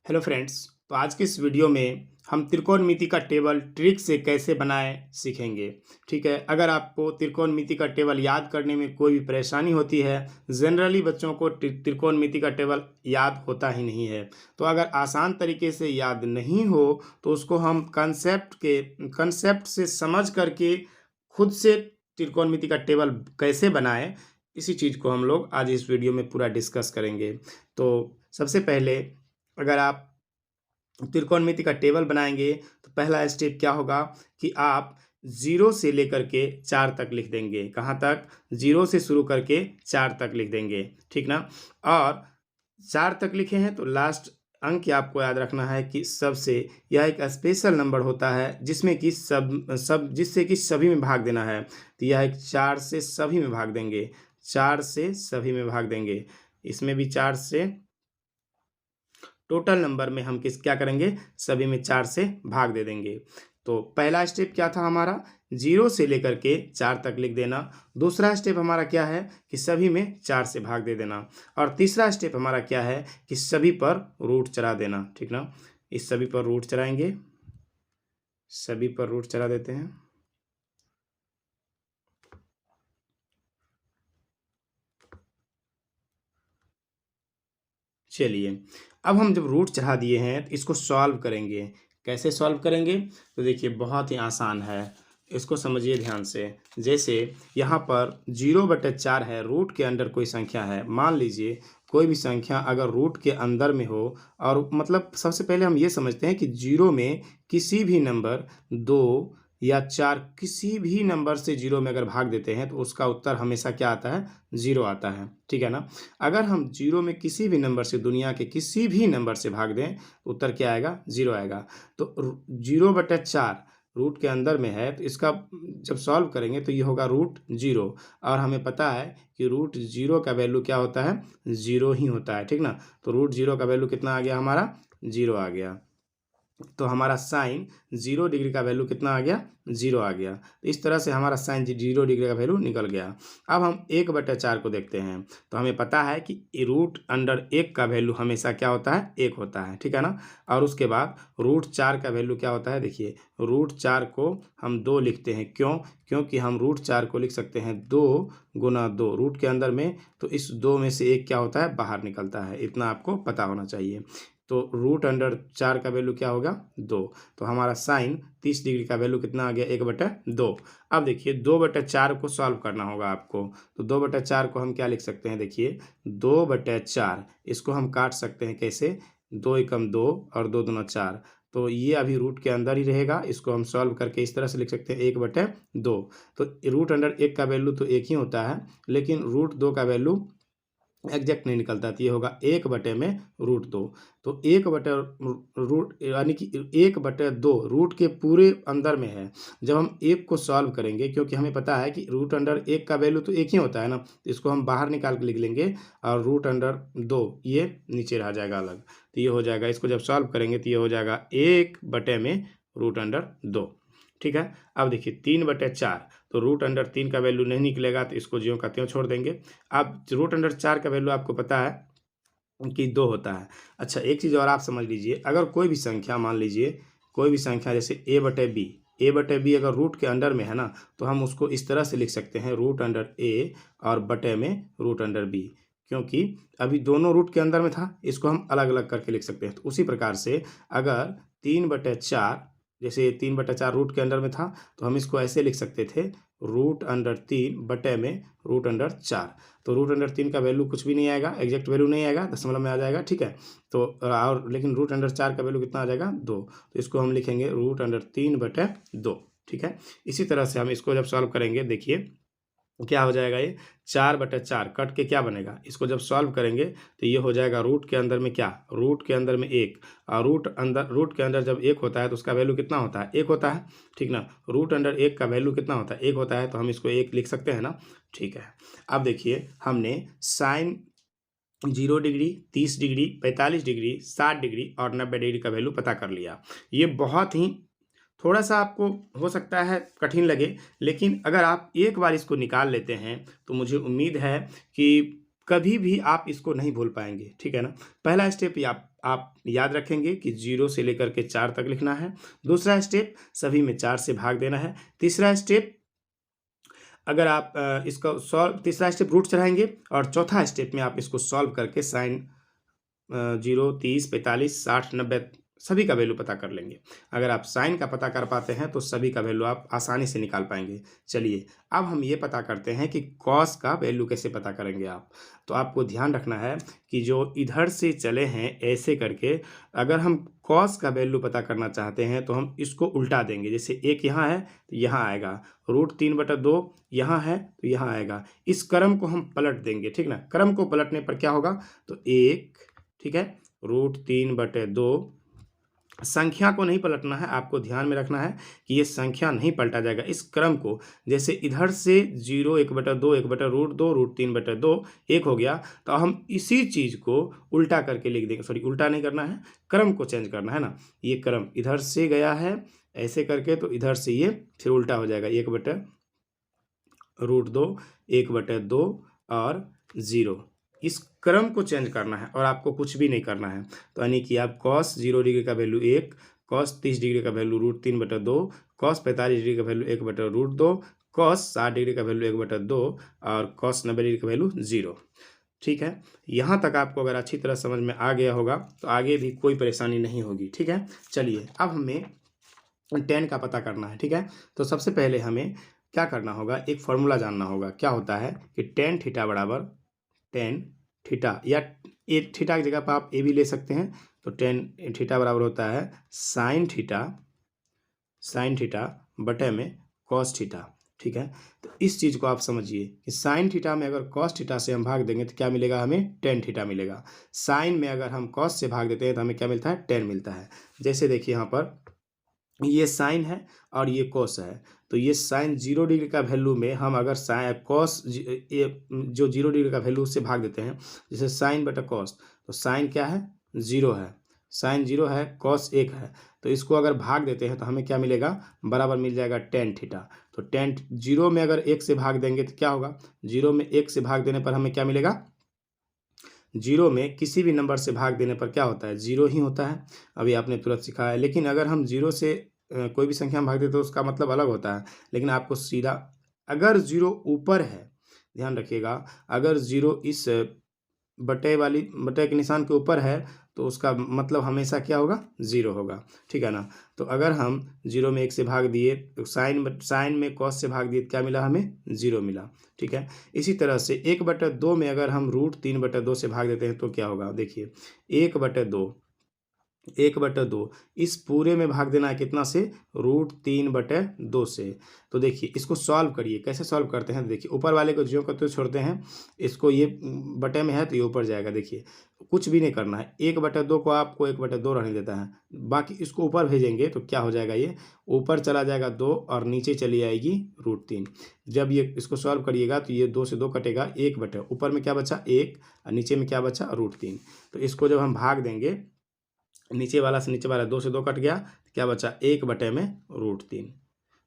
Hello friends. तो आज के इस वीडियो में हम त्रिकोणमिति का टेबल ट्रिक से कैसे बनाएं सीखेंगे। ठीक है, अगर आपको त्रिकोणमिति का टेबल याद करने में कोई भी परेशानी होती है, जनरली बच्चों को त्रिकोणमिति का टेबल याद होता ही नहीं है। तो अगर आसान तरीके से याद नहीं हो तो उसको हम कंसेप्ट से समझ करके खुद से त्रिकोणमिति का टेबल कैसे बनाएं, इसी चीज़ को हम लोग आज इस वीडियो में पूरा डिस्कस करेंगे। तो सबसे पहले अगर आप त्रिकोणमिति का टेबल बनाएंगे तो पहला स्टेप क्या होगा कि आप 0 से लेकर के 4 तक लिख देंगे। कहाँ तक? 0 से शुरू करके 4 तक लिख देंगे, ठीक ना। और 4 तक लिखे हैं तो लास्ट अंक आपको याद रखना है कि सबसे, यह एक स्पेशल नंबर होता है जिसमें कि जिससे कि सभी में भाग देना है। तो यह एक 4 से सभी में भाग देंगे, 4 से सभी में भाग देंगे। इसमें भी 4 से, टोटल नंबर में हम क्या करेंगे, सभी में 4 से भाग दे देंगे। तो पहला स्टेप क्या था हमारा, 0 से लेकर के 4 तक लिख देना। दूसरा स्टेप हमारा क्या है कि सभी में 4 से भाग दे देना। और तीसरा स्टेप हमारा क्या है कि सभी पर रूट चढ़ा देना, ठीक ना। इस सभी पर रूट चढ़ाएंगे, सभी पर रूट चढ़ा देते हैं। चलिए, अब हम जब रूट चढ़ा दिए हैं तो इसको सॉल्व करेंगे। कैसे सॉल्व करेंगे? तो देखिए बहुत ही आसान है, इसको समझिए ध्यान से। जैसे यहाँ पर 0/4 है, रूट के अंदर कोई संख्या है। मान लीजिए कोई भी संख्या अगर रूट के अंदर में हो, और मतलब सबसे पहले हम ये समझते हैं कि 0 में किसी भी नंबर 2 या 4, किसी भी नंबर से 0 में अगर भाग देते हैं तो उसका उत्तर हमेशा क्या आता है, 0 आता है, ठीक है ना। अगर हम 0 में किसी भी नंबर से, दुनिया के किसी भी नंबर से भाग दें तो उत्तर क्या आएगा, 0 आएगा। तो 0/4 रूट के अंदर में है तो इसका जब सॉल्व करेंगे तो ये होगा √0। और हमें पता है कि √0 का वैल्यू क्या होता है, 0 ही होता है, ठीक ना। तो √0 का वैल्यू कितना आ गया हमारा, 0 आ गया। तो हमारा साइन 0 डिग्री का वैल्यू कितना आ गया, 0 आ गया। तो इस तरह से हमारा साइन 0 डिग्री का वैल्यू निकल गया। अब हम 1/4 को देखते हैं तो हमें पता है कि √1 का वैल्यू हमेशा क्या होता है, 1 होता है, ठीक है ना। और उसके बाद √4 का वैल्यू क्या होता है, देखिए √4 को हम 2 लिखते हैं। क्यों? क्योंकि हम √4 को लिख सकते हैं 2 गुना 2 रूट के अंदर में, तो इस 2 में से 1 क्या होता है, बाहर निकलता है। इतना आपको पता होना चाहिए। तो √4 का वैल्यू क्या होगा, 2। तो हमारा साइन 30 डिग्री का वैल्यू कितना आ गया, 1/2। अब देखिए 2/4 को सॉल्व करना होगा आपको। तो 2/4 को हम क्या लिख सकते हैं, देखिए 2/4 इसको हम काट सकते हैं कैसे, 2 एकम 2 और 2 दूना 4। तो ये अभी रूट के अंदर ही रहेगा, इसको हम सॉल्व करके इस तरह से लिख सकते हैं 1/2। तो √1 का वैल्यू तो 1 ही होता है, लेकिन √2 का वैल्यू एग्जैक्ट नहीं निकलता। तो ये होगा 1/√2। तो 1/रूट यानी कि 1/2 रूट के पूरे अंदर में है। जब हम 1 को सॉल्व करेंगे, क्योंकि हमें पता है कि √1 का वैल्यू तो 1 ही होता है ना, तो इसको हम बाहर निकाल के लिख लेंगे और √2 ये नीचे रह जाएगा अलग। तो ये हो जाएगा, इसको जब सॉल्व करेंगे तो ये हो जाएगा 1/√2, ठीक है। अब देखिए 3/4, तो √3 का वैल्यू नहीं निकलेगा तो इसको ज्यों का त्यों छोड़ देंगे। अब √4 का वैल्यू आपको पता है कि 2 होता है। अच्छा, एक चीज़ और आप समझ लीजिए, अगर कोई भी संख्या, मान लीजिए कोई भी संख्या जैसे a/b अगर रूट के अंडर में है ना, तो हम उसको इस तरह से लिख सकते हैं √a और बटे में √b। क्योंकि अभी दोनों रूट के अंदर में था, इसको हम अलग अलग करके लिख सकते हैं। तो उसी प्रकार से अगर 3/4, जैसे 3/4 रूट के अंदर में था तो हम इसको ऐसे लिख सकते थे √3 बटे में √4। तो √3 का वैल्यू कुछ भी नहीं आएगा, एग्जैक्ट वैल्यू नहीं आएगा, दशमलव में आ जाएगा, ठीक है। तो और लेकिन √4 का वैल्यू कितना आ जाएगा, 2। तो इसको हम लिखेंगे √3/2, ठीक है। इसी तरह से हम इसको जब सॉल्व करेंगे, देखिए क्या हो जाएगा, ये 4/4 कट के क्या बनेगा, इसको जब सॉल्व करेंगे तो ये हो जाएगा रूट के अंदर में क्या, रूट के अंदर में 1। और रूट के अंदर जब 1 होता है तो उसका वैल्यू कितना होता है, 1 होता है, ठीक ना। √1 का वैल्यू कितना होता है, 1 होता है, तो हम इसको 1 लिख सकते हैं ना, ठीक है। अब देखिए हमने sine 0 degree, 30 degree, 45 degree, 60 degree और 90 डिग्री का वैल्यू पता कर लिया। ये बहुत ही, थोड़ा सा आपको हो सकता है कठिन लगे, लेकिन अगर आप एक बार इसको निकाल लेते हैं तो मुझे उम्मीद है कि कभी भी आप इसको नहीं भूल पाएंगे, ठीक है ना। पहला स्टेप आप याद रखेंगे कि 0 से लेकर के 4 तक लिखना है। दूसरा स्टेप, सभी में 4 से भाग देना है। तीसरा स्टेप, अगर आप इसको सॉल्व, तीसरा स्टेप रूट चढ़ाएंगे और चौथा स्टेप में आप इसको सॉल्व करके साइन 0, 30, 45, 60, 90 सभी का वैल्यू पता कर लेंगे। अगर आप साइन का पता कर पाते हैं तो सभी का वैल्यू आप आसानी से निकाल पाएंगे। चलिए अब हम ये पता करते हैं कि कॉस का वैल्यू कैसे पता करेंगे आप। तो आपको ध्यान रखना है कि जो इधर से चले हैं ऐसे करके, अगर हम कॉस का वैल्यू पता करना चाहते हैं तो हम इसको उल्टा देंगे। जैसे 1 यहाँ है तो यहाँ आएगा, √3/2 यहाँ है तो यहाँ आएगा। इस क्रम को हम पलट देंगे, ठीक ना। क्रम को पलटने पर क्या होगा, तो 1, ठीक है, √3/2। संख्या को नहीं पलटना है, आपको ध्यान में रखना है कि ये संख्या नहीं पलटा जाएगा। इस क्रम को, जैसे इधर से 0, 1/2, 1/√2, √3/2 1 हो गया, तो हम इसी चीज़ को उल्टा करके लिख देंगे। सॉरी, उल्टा नहीं करना है, क्रम को चेंज करना है ना। ये क्रम इधर से गया है ऐसे करके, तो इधर से ये फिर उल्टा हो जाएगा, 1/√2, 1/2 और 0। इस क्रम को चेंज करना है और आपको कुछ भी नहीं करना है। तो यानी कि आप cos 0 डिग्री का वैल्यू 1, cos 30 डिग्री का वैल्यू √3/2, cos 45 डिग्री का वैल्यू 1/√2, cos 60 डिग्री का वैल्यू 1/2 और cos 90 डिग्री का वैल्यू 0। ठीक है, यहाँ तक आपको अगर अच्छी तरह समझ में आ गया होगा तो आगे भी कोई परेशानी नहीं होगी। ठीक है, चलिए अब हमें tan का पता करना है। ठीक है, तो सबसे पहले हमें क्या करना होगा, एक फॉर्मूला जानना होगा। क्या होता है कि tan थीटा बराबर tan थीटा, या ए थीटा की जगह पर आप ए भी ले सकते हैं। तो tan थीटा बराबर होता है sin थीटा बटे में cos थीटा। ठीक है, तो इस चीज़ को आप समझिए कि sin थीटा में अगर cos थीटा से हम भाग देंगे तो क्या मिलेगा, हमें tan थीटा मिलेगा। sin में अगर हम cos से भाग देते हैं तो हमें क्या मिलता है, tan मिलता है। जैसे देखिए यहाँ पर ये साइन है और ये कॉस है, तो ये साइन 0 डिग्री का वैल्यू में हम अगर कॉस ये जो 0 डिग्री का वैल्यू उससे भाग देते हैं, जैसे साइन बटा कॉस, तो साइन क्या है, 0 है, साइन 0 है, कॉस 1 है, तो इसको अगर भाग देते हैं तो हमें क्या मिलेगा, बराबर मिल जाएगा tan थीटा। तो tan 0 में अगर 1 से भाग देंगे तो क्या होगा, 0 में 1 से भाग देने पर हमें क्या मिलेगा, 0 में किसी भी नंबर से भाग देने पर क्या होता है, 0 ही होता है। अभी आपने तुरंत सीखा है। लेकिन अगर हम 0 से कोई भी संख्या में भाग देते तो उसका मतलब अलग होता है। लेकिन आपको सीधा, अगर 0 ऊपर है, ध्यान रखिएगा, अगर 0 इस बटे के निशान के ऊपर है तो उसका मतलब हमेशा क्या होगा, 0 होगा। ठीक है ना। तो अगर हम 0 में 1 से भाग दिए तो साइन में cos से भाग दिए तो क्या मिला, हमें 0 मिला। ठीक है, इसी तरह से 1/2 में अगर हम √3/2 से भाग देते हैं तो क्या होगा, देखिए 1/2 इस पूरे में भाग देना है कितना से, √3/2 से। तो देखिए इसको सॉल्व करिए, कैसे सॉल्व करते हैं, देखिए ऊपर वाले को ज्यों का त्यों छोड़ते हैं, इसको ये बटे में है तो ये ऊपर जाएगा। देखिए कुछ भी नहीं करना है, 1/2 को आपको 1/2 रहने देता है, बाकी इसको ऊपर भेजेंगे तो क्या हो जाएगा, ये ऊपर चला जाएगा 2 और नीचे चली आएगी √3। जब ये इसको सॉल्व करिएगा तो ये 2 से 2 कटेगा, 1 ऊपर में क्या बचा 1 और नीचे में क्या बचा √3। तो इसको जब हम भाग देंगे, नीचे वाला से नीचे वाला 2 से 2 कट गया, क्या बचा 1/√3।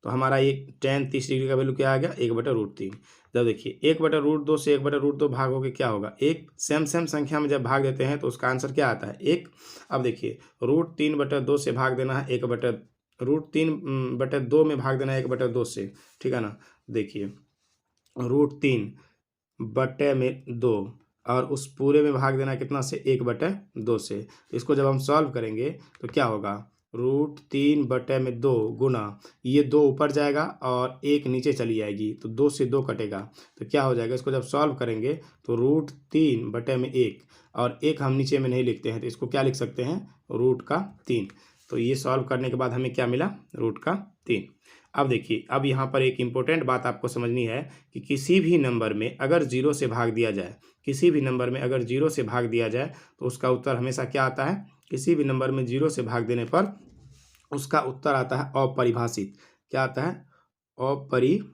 तो हमारा ये tan 30 डिग्री का वैल्यू क्या आ गया, 1/√3। जब देखिए 1/√2 से 1/√2 भाग होके क्या होगा, एक सेम संख्या में जब भाग देते हैं तो उसका आंसर क्या आता है, 1। अब देखिए √3/2 से भाग देना है, √3/2 में भाग देना है 1/2 से। ठीक है ना, देखिए √3/2 और उस पूरे में भाग देना कितना से, 1/2 से। तो इसको जब हम सॉल्व करेंगे तो क्या होगा, √3/2 गुना ये 2 ऊपर जाएगा और 1 नीचे चली जाएगी, तो 2 से 2 कटेगा, तो क्या हो जाएगा, इसको जब सॉल्व करेंगे तो √3/1 और 1 हम नीचे में नहीं लिखते हैं तो इसको क्या लिख सकते हैं, √3। तो ये सॉल्व करने के बाद हमें क्या मिला, √3। अब देखिए, अब यहाँ पर एक इम्पोर्टेंट बात आपको समझनी है कि किसी भी नंबर में अगर 0 से भाग दिया जाए, किसी भी नंबर में अगर 0 से भाग दिया जाए तो उसका उत्तर हमेशा क्या आता है, किसी भी नंबर में 0 से भाग देने पर उसका उत्तर आता है अपरिभाषित। क्या आता है, अपरिभाषित,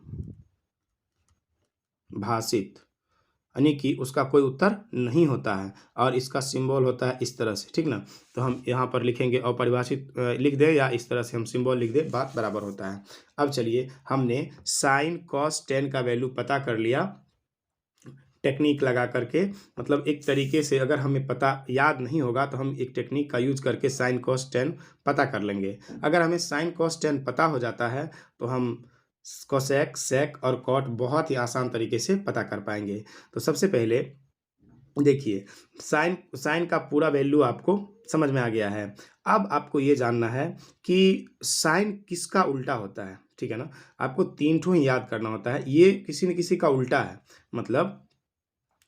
यानी कि उसका कोई उत्तर नहीं होता है और इसका सिंबल होता है इस तरह से। ठीक ना, तो हम यहाँ पर लिखेंगे अपरिभाषित लिख दें या इस तरह से हम सिंबल लिख दें, बात बराबर होता है। अब चलिए, हमने साइन cos tan का वैल्यू पता कर लिया टेक्निक लगा करके, मतलब एक तरीके से अगर हमें पता याद नहीं होगा तो हम एक टेक्निक का यूज करके साइन कॉस टेन पता कर लेंगे। अगर हमें साइन कॉस टेन पता हो जाता है तो हम कोसेक, सेक और कॉट बहुत ही आसान तरीके से पता कर पाएंगे। तो सबसे पहले देखिए, साइन साइन का पूरा वैल्यू आपको समझ में आ गया है। अब आपको ये जानना है कि साइन किसका उल्टा होता है, ठीक है ना। आपको 3 ठो ही याद करना होता है, ये किसी न किसी का उल्टा है। मतलब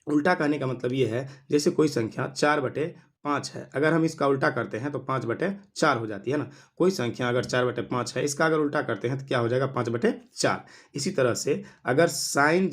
उल्टा कहने का मतलब ये है, जैसे कोई संख्या 4/5 है, अगर हम इसका उल्टा करते हैं तो 5/4 हो जाती है ना। कोई संख्या अगर 4/5 है, इसका अगर उल्टा करते हैं तो क्या हो जाएगा, 5/4। इसी तरह से अगर साइन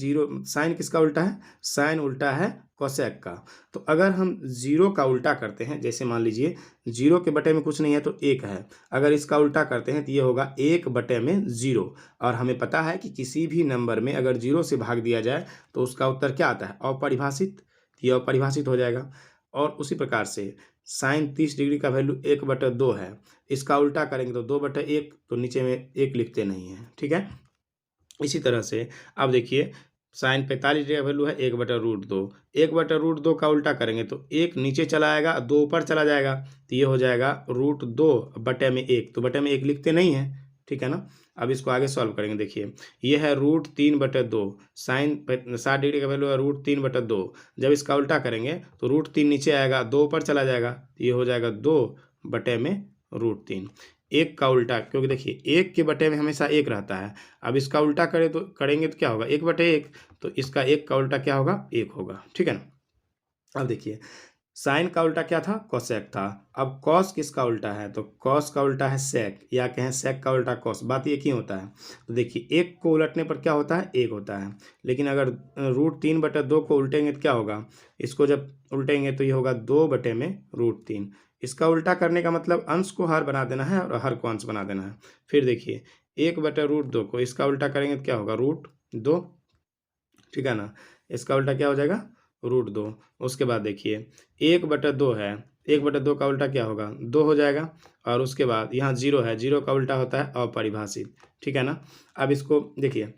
किसका उल्टा है, साइन उल्टा है कोसेक का। तो अगर हम जीरो का उल्टा करते हैं, जैसे मान लीजिए जीरो के बटे में कुछ नहीं है तो 1 है, अगर इसका उल्टा करते हैं तो ये होगा 1/0। और हमें पता है कि किसी भी नंबर में अगर 0 से भाग दिया जाए तो उसका उत्तर क्या आता है, अपरिभाषित। ये अपरिभाषित हो जाएगा। और उसी प्रकार से साइन 30 डिग्री का वैल्यू 1/2 है, इसका उल्टा करेंगे तो 2/1, तो नीचे में 1 लिखते नहीं है, ठीक है। इसी तरह से अब देखिए, साइन 45 डिग्री का वैल्यू है 1/√2। 1/√2 का उल्टा करेंगे तो 1 नीचे चला आएगा, 2 ऊपर चला जाएगा, तो ये हो जाएगा √2/1। तो बटे में 1 लिखते नहीं है, ठीक है ना। अब इसको आगे सॉल्व करेंगे। देखिए, ये है √3/2, साइन 60 डिग्री का वैल्यू है √3/2। जब इसका उल्टा करेंगे तो √3 नीचे आएगा, 2 ऊपर चला जाएगा, तो ये हो जाएगा 2/√3। 1 का उल्टा, क्योंकि देखिए 1 के बटे में हमेशा 1 रहता है। अब इसका उल्टा करेंगे तो क्या होगा, 1/1, तो इसका 1 का उल्टा क्या होगा, 1 होगा, ठीक है ना। अब देखिए, साइन का उल्टा क्या था, कोसेक था। अब कॉस किसका उल्टा है, तो कॉस का उल्टा है सेक, या कहें सेक का उल्टा कॉस, बात एक ही होता है। तो देखिए, 1 को उलटने पर क्या होता है, 1 होता है। लेकिन अगर √3/2 को उल्टेंगे तो क्या होगा, इसको जब उल्टेंगे तो ये होगा 2/√3। इसका उल्टा करने का मतलब अंश को हर बना देना है और हर को अंश बना देना है। फिर देखिए, 1/√2 को इसका उल्टा करेंगे तो क्या होगा, √2, ठीक है ना। इसका उल्टा क्या हो जाएगा, √2। उसके बाद देखिए 1/2 है, 1/2 का उल्टा क्या होगा, 2 हो जाएगा। और उसके बाद यहाँ 0 है, 0 का उल्टा होता है अपरिभाषित, ठीक है ना। अब इसको देखिए,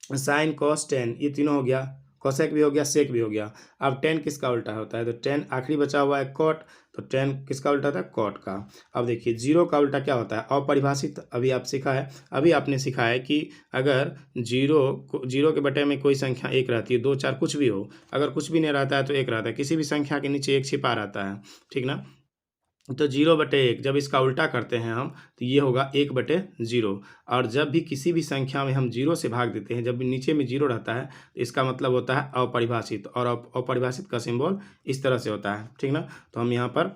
साइन कॉस टेन ये तीनों हो गया, कोसेक भी हो गया, सेक भी हो गया। अब टेन किसका उल्टा होता है, तो टेन आखिरी बचा हुआ है कॉट, तो टेन किसका उल्टा था, कॉट का। अब देखिए, 0 का उल्टा क्या होता है, अपरिभाषित। अभी आपने सीखा है कि अगर 0 के बटे में कोई संख्या 1 रहती है, 2 4 कुछ भी हो, अगर कुछ भी नहीं रहता है तो 1 रहता है, किसी भी संख्या के नीचे 1 छिपा रहता है, ठीक ना। तो 0/1 जब इसका उल्टा करते हैं हम तो ये होगा 1/0। और जब भी किसी भी संख्या में हम 0 से भाग देते हैं, जब भी नीचे में 0 रहता है तो इसका मतलब होता है अपरिभाषित। और अपरिभाषित का सिंबल इस तरह से होता है, ठीक ना। तो हम यहाँ पर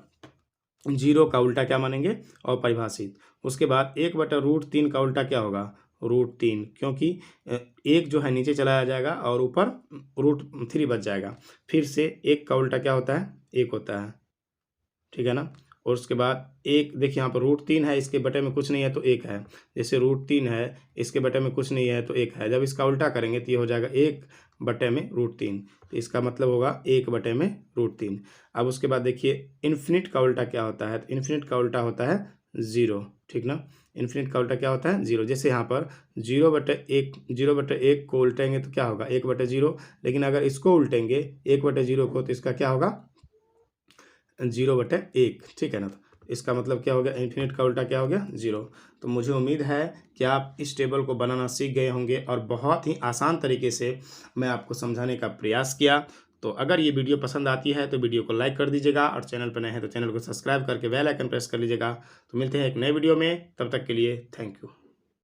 0 का उल्टा क्या मानेंगे, अपरिभाषित। उसके बाद 1/√3 का उल्टा क्या होगा, √3, क्योंकि 1 जो है नीचे चलाया जाएगा और ऊपर √3 बच जाएगा। फिर से 1 का उल्टा क्या होता है, 1 होता है, ठीक है ना। और उसके बाद 1 देखिए, यहाँ पर √3 है, इसके बटे में कुछ नहीं है तो 1 है। जैसे √3 है, इसके बटे में कुछ नहीं है तो 1 है। जब इसका उल्टा करेंगे तो ये हो जाएगा 1/√3, तो इसका मतलब होगा 1/√3। अब उसके बाद देखिए, इन्फिनिट का उल्टा क्या होता है, तो इन्फिनिट का उल्टा होता है 0, ठीक ना। इन्फिनिट का उल्टा क्या होता है, 0। जैसे यहाँ पर 0/1 को उल्टेंगे तो क्या होगा, 1/0। लेकिन अगर इसको उल्टेंगे 1/0 को, तो इसका क्या होगा, 0/1, ठीक है ना। तो इसका मतलब क्या हो गया, इन्फिनिट का उल्टा क्या हो गया, 0। तो मुझे उम्मीद है कि आप इस टेबल को बनाना सीख गए होंगे और बहुत ही आसान तरीके से मैं आपको समझाने का प्रयास किया। तो अगर ये वीडियो पसंद आती है तो वीडियो को लाइक कर दीजिएगा, और चैनल पर नए हैं तो चैनल को सब्सक्राइब करके बेल आइकन प्रेस कर लीजिएगा। तो मिलते हैं एक नए वीडियो में, तब तक के लिए थैंक यू।